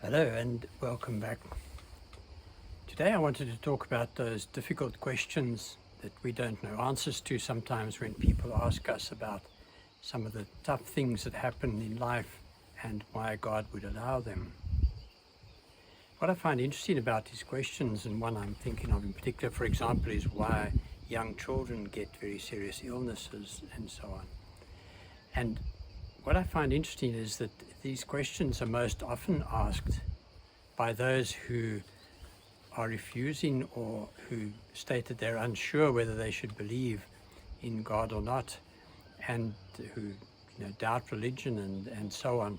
Hello and welcome back. Today I wanted to talk about those difficult questions that we don't know answers to sometimes when people ask us about some of the tough things that happen in life and why God would allow them. What I find interesting about these questions, and one I'm thinking of in particular, for example, is why young children get very serious illnesses and so on. And what I find interesting is that these questions are most often asked by those who are refusing or who state that they're unsure whether they should believe in God or not, and who doubt religion and so on.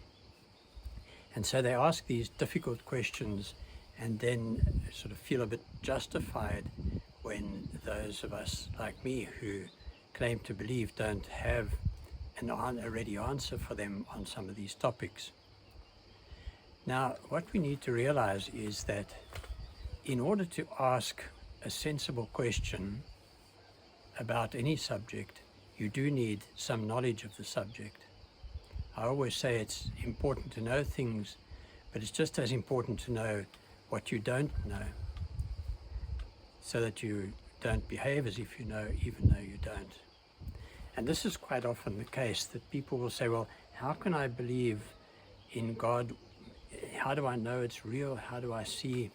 And so they ask these difficult questions and then sort of feel a bit justified when those of us like me who claim to believe don't have a ready answer for them on some of these topics. Now, what we need to realize is that in order to ask a sensible question about any subject, you do need some knowledge of the subject. I always say it's important to know things, but it's just as important to know what you don't know, so that you don't behave as if you know, even though you don't. And this is quite often the case, that people will say, well, how can I believe in God? How do I know it's real? How do I see?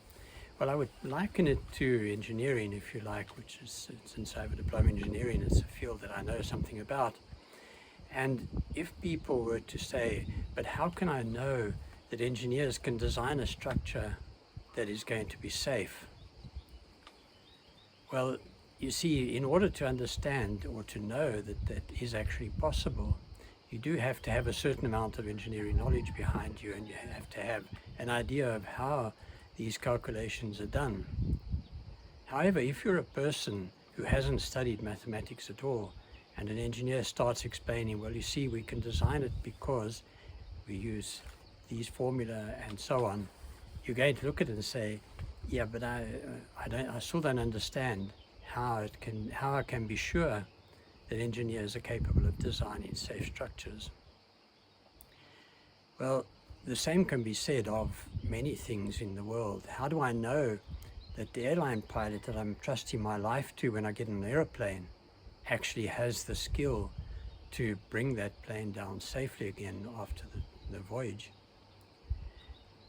Well, I would liken it to engineering, if you like, which is, since I have a diploma in engineering, it's a field that I know something about. And if people were to say, but how can I know that engineers can design a structure that is going to be safe? Well, you see, in order to understand or to know that that is actually possible, you do have to have a certain amount of engineering knowledge behind you, and you have to have an idea of how these calculations are done. However, if you're a person who hasn't studied mathematics at all, and an engineer starts explaining, well, you see, we can design it because we use these formula and so on, you're going to look at it and say, yeah, but I still don't understand how I can be sure that engineers are capable of designing safe structures. Well, the same can be said of many things in the world. How do I know that the airline pilot that I'm trusting my life to when I get in an airplane actually has the skill to bring that plane down safely again after the voyage?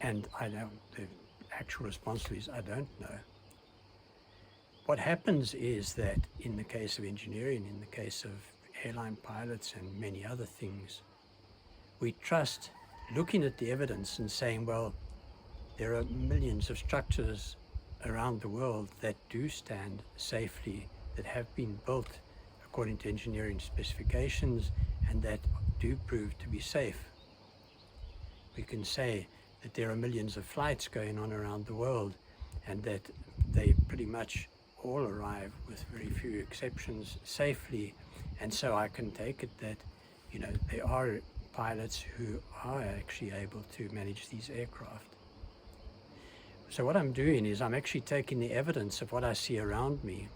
And the actual response is, I don't know. What happens is that in the case of engineering, in the case of airline pilots and many other things, we trust looking at the evidence and saying, well, there are millions of structures around the world that do stand safely, that have been built according to engineering specifications and that do prove to be safe. We can say that there are millions of flights going on around the world and that they pretty much all arrive, with very few exceptions, safely. And so I can take it that, there are pilots who are actually able to manage these aircraft. So what I'm doing is I'm actually taking the evidence of what I see around me,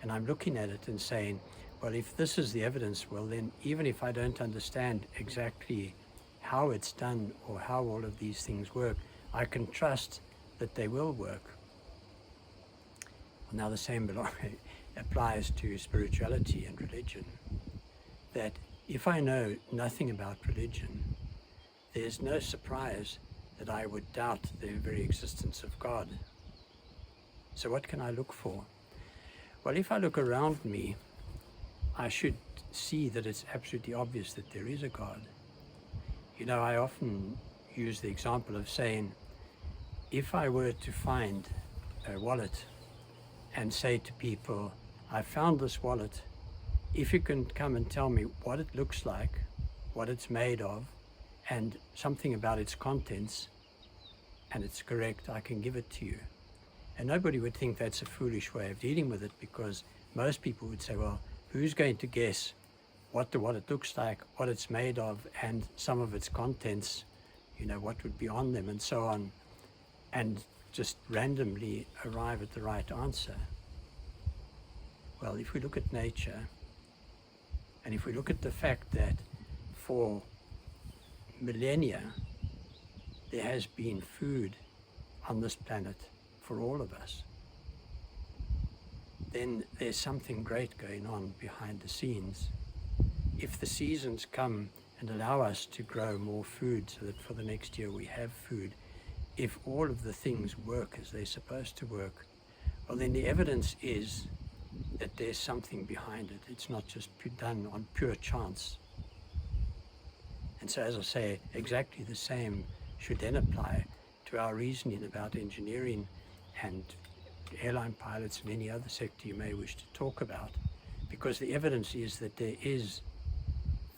and I'm looking at it and saying, well, if this is the evidence, well then, even if I don't understand exactly how it's done or how all of these things work, I can trust that they will work. Now the same applies to spirituality and religion, that if I know nothing about religion, there's no surprise that I would doubt the very existence of God. So what can I look for? Well, if I look around me, I should see that it's absolutely obvious that there is a God. I often use the example of saying, if I were to find a wallet and say to people, I found this wallet, if you can come and tell me what it looks like, what it's made of, and something about its contents, and it's correct, I can give it to you. And nobody would think that's a foolish way of dealing with it, because most people would say, well, who's going to guess what the wallet looks like, what it's made of, and some of its contents, what would be on them and so on, and just randomly arrive at the right answer? Well, if we look at nature, and if we look at the fact that for millennia, there has been food on this planet for all of us, then there's something great going on behind the scenes. If the seasons come and allow us to grow more food so that for the next year we have food, if all of the things work as they're supposed to work, well, then the evidence is that there's something behind it. It's not just done on pure chance. And so, as I say, exactly the same should then apply to our reasoning about engineering and airline pilots and any other sector you may wish to talk about, because the evidence is that there is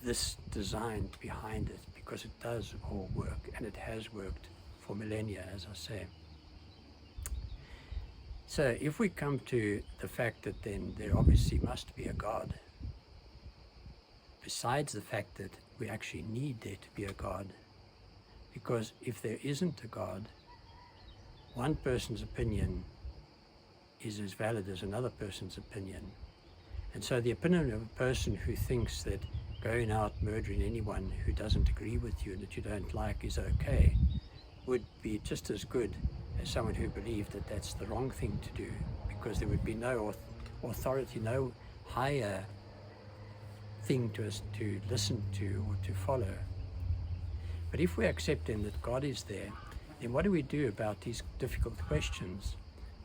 this design behind it, because it does all work, and it has worked for millennia, as I say. So if we come to the fact that then there obviously must be a God, besides the fact that we actually need there to be a God, because if there isn't a God, one person's opinion is as valid as another person's opinion. And so the opinion of a person who thinks that going out murdering anyone who doesn't agree with you and that you don't like is okay would be just as good as someone who believed that that's the wrong thing to do, because there would be no authority, no higher thing to us to listen to or to follow. But if we accept then that God is there, then what do we do about these difficult questions?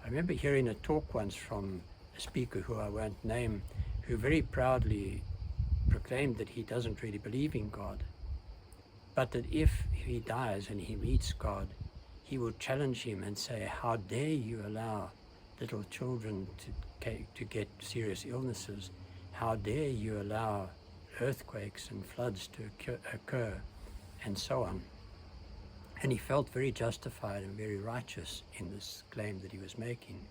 I remember hearing a talk once from a speaker who I won't name, who very proudly proclaimed that he doesn't really believe in God, but that if he dies and he meets God, he will challenge him and say, how dare you allow little children to get serious illnesses? How dare you allow earthquakes and floods to occur, and so on. And he felt very justified and very righteous in this claim that he was making.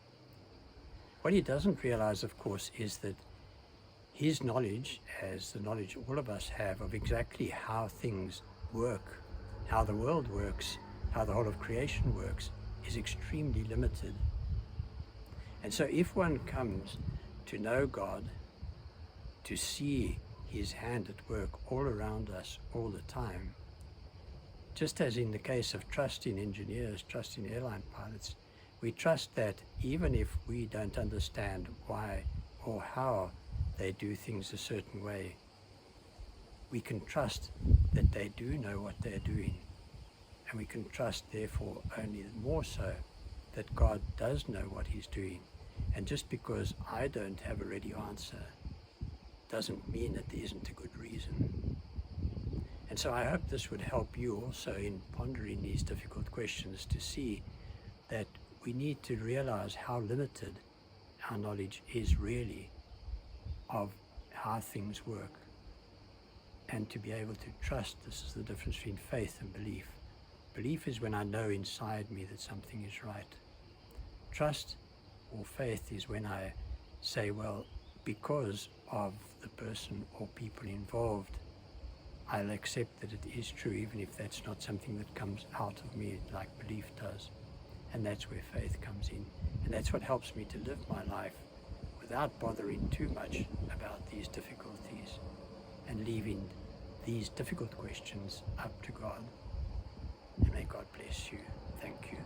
What he doesn't realize, of course, is that his knowledge, as the knowledge all of us have of exactly how things work, how the world works, how the whole of creation works, is extremely limited. And so if one comes to know God, to see his hand at work all around us all the time, just as in the case of trusting engineers, trusting airline pilots, we trust that even if we don't understand why or how they do things a certain way, we can trust that they do know what they're doing. And we can trust, therefore, only more so that God does know what he's doing. And just because I don't have a ready answer doesn't mean that there isn't a good reason. And so I hope this would help you also in pondering these difficult questions, to see that we need to realize how limited our knowledge is really of how things work, and to be able to trust. This is the difference between faith and belief. Belief is when I know inside me that something is right. Trust or faith is when I say, well, because of the person or people involved, I'll accept that it is true, even if that's not something that comes out of me like belief does. And that's where faith comes in. And that's what helps me to live my life without bothering too much about these difficulties, and leaving these difficult questions up to God. And may God bless you. Thank you.